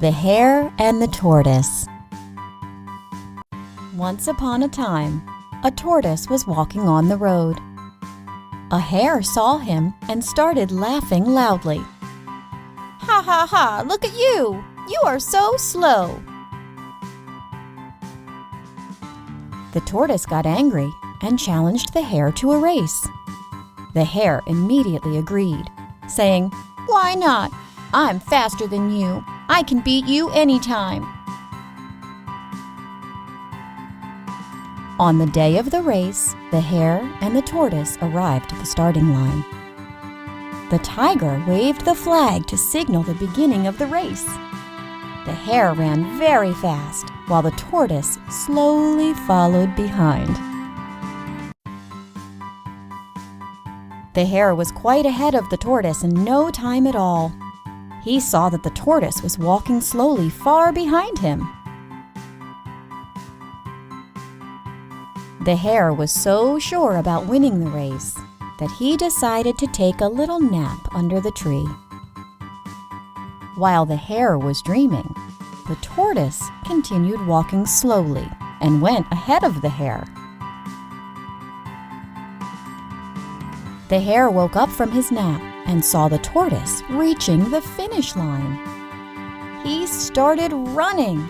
The Hare and the Tortoise. Once upon a time, a tortoise was walking on the road. A hare saw him and started laughing loudly. "Ha ha ha, look at you! You are so slow!" The tortoise got angry and challenged the hare to a race. The hare immediately agreed, saying, "Why not? I'm faster than you. I can beat you anytime." On the day of the race, the hare and the tortoise arrived at the starting line. The tiger waved the flag to signal the beginning of the race. The hare ran very fast, while the tortoise slowly followed behind. The hare was quite ahead of the tortoise in no time at all. He saw that the tortoise was walking slowly far behind him. The hare was so sure about winning the race that he decided to take a little nap under the tree. While the hare was dreaming, the tortoise continued walking slowly and went ahead of the hare. The hare woke up from his nap and saw the tortoise reaching the finish line. He started running,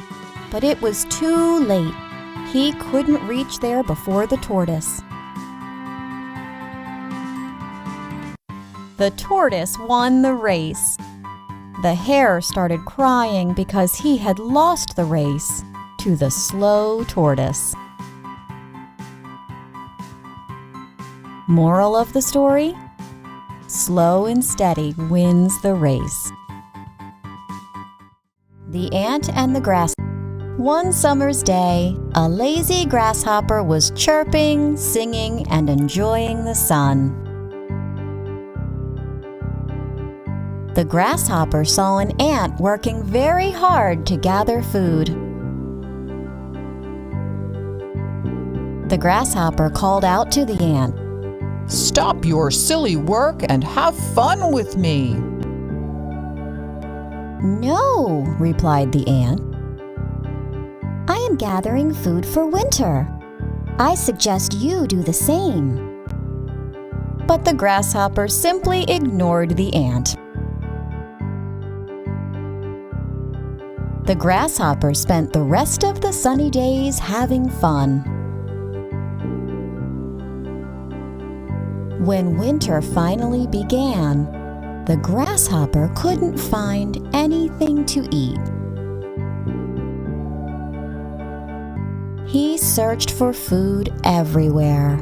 but it was too late. He couldn't reach there before the tortoise. The tortoise won the race. The hare started crying because he had lost the race to the slow tortoise. Moral of the story? Slow and steady wins the race. The Ant and the Grasshopper. One summer's day, a lazy grasshopper was chirping, singing, and enjoying the sun. The grasshopper saw an ant working very hard to gather food. The grasshopper called out to the ant, "Stop your silly work and have fun with me." "No," replied the ant. "I am gathering food for winter. I suggest you do the same." But the grasshopper simply ignored the ant. The grasshopper spent the rest of the sunny days having fun. When winter finally began, the grasshopper couldn't find anything to eat. He searched for food everywhere,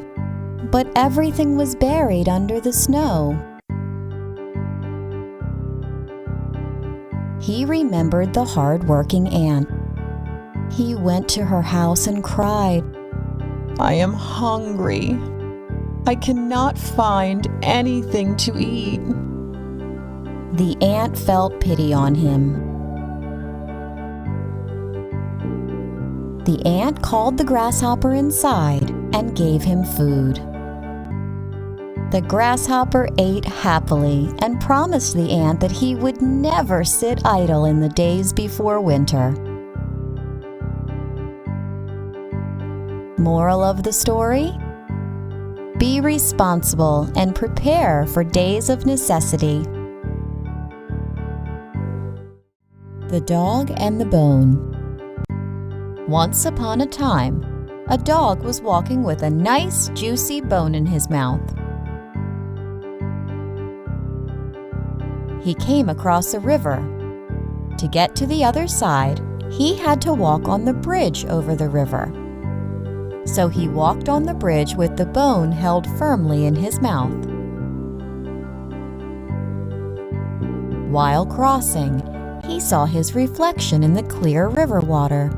but everything was buried under the snow. He remembered the hard-working ant. He went to her house and cried, "I am hungry. I cannot find anything to eat." The ant felt pity on him. The ant called the grasshopper inside and gave him food. The grasshopper ate happily and promised the ant that he would never sit idle in the days before winter. Moral of the story? Be responsible and prepare for days of necessity. The Dog and the Bone. Once upon a time, a dog was walking with a nice, juicy bone in his mouth. He came across a river. To get to the other side, he had to walk on the bridge over the river. So he walked on the bridge with the bone held firmly in his mouth. While crossing, he saw his reflection in the clear river water.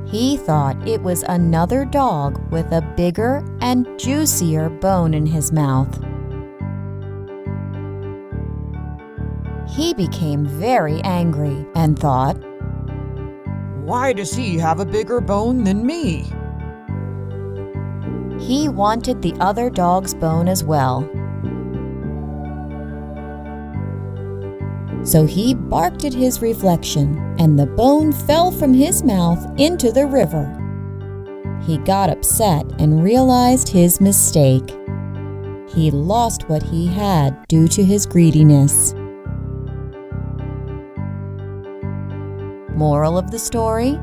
He thought it was another dog with a bigger and juicier bone in his mouth. He became very angry and thought, "Why does he have a bigger bone than me?" He wanted the other dog's bone as well. So he barked at his reflection, and the bone fell from his mouth into the river. He got upset and realized his mistake. He lost what he had due to his greediness. Moral of the story: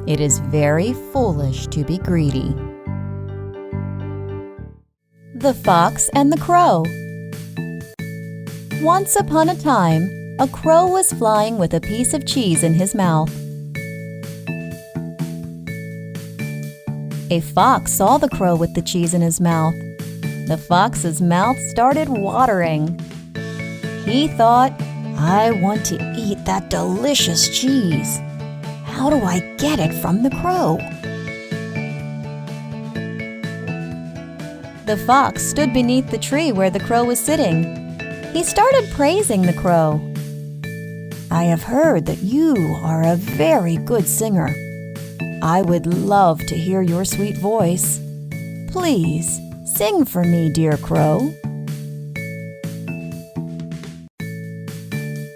it is very foolish to be greedy. The Fox and the Crow. Once upon a time, a crow was flying with a piece of cheese in his mouth. A fox saw the crow with the cheese in his mouth. The fox's mouth started watering. He thought, "I want to eat that delicious cheese. How do I get it from the crow?" The fox stood beneath the tree where the crow was sitting. He started praising the crow. "I have heard that you are a very good singer. I would love to hear your sweet voice. Please, sing for me, dear crow."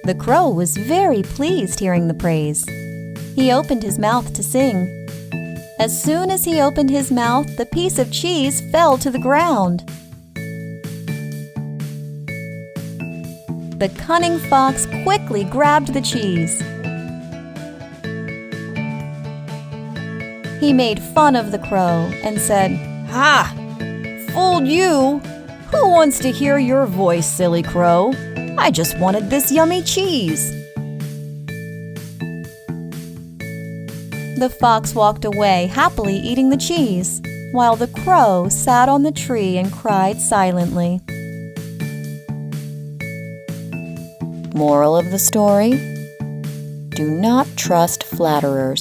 The crow was very pleased hearing the praise. He opened his mouth to sing. As soon as he opened his mouth, the piece of cheese fell to the ground. The cunning fox quickly grabbed the cheese. He made fun of the crow and said, "Ha! Fooled you! Who wants to hear your voice, silly crow? I just wanted this yummy cheese." The fox walked away, happily eating the cheese, while the crow sat on the tree and cried silently. Moral of the story: do not trust flatterers.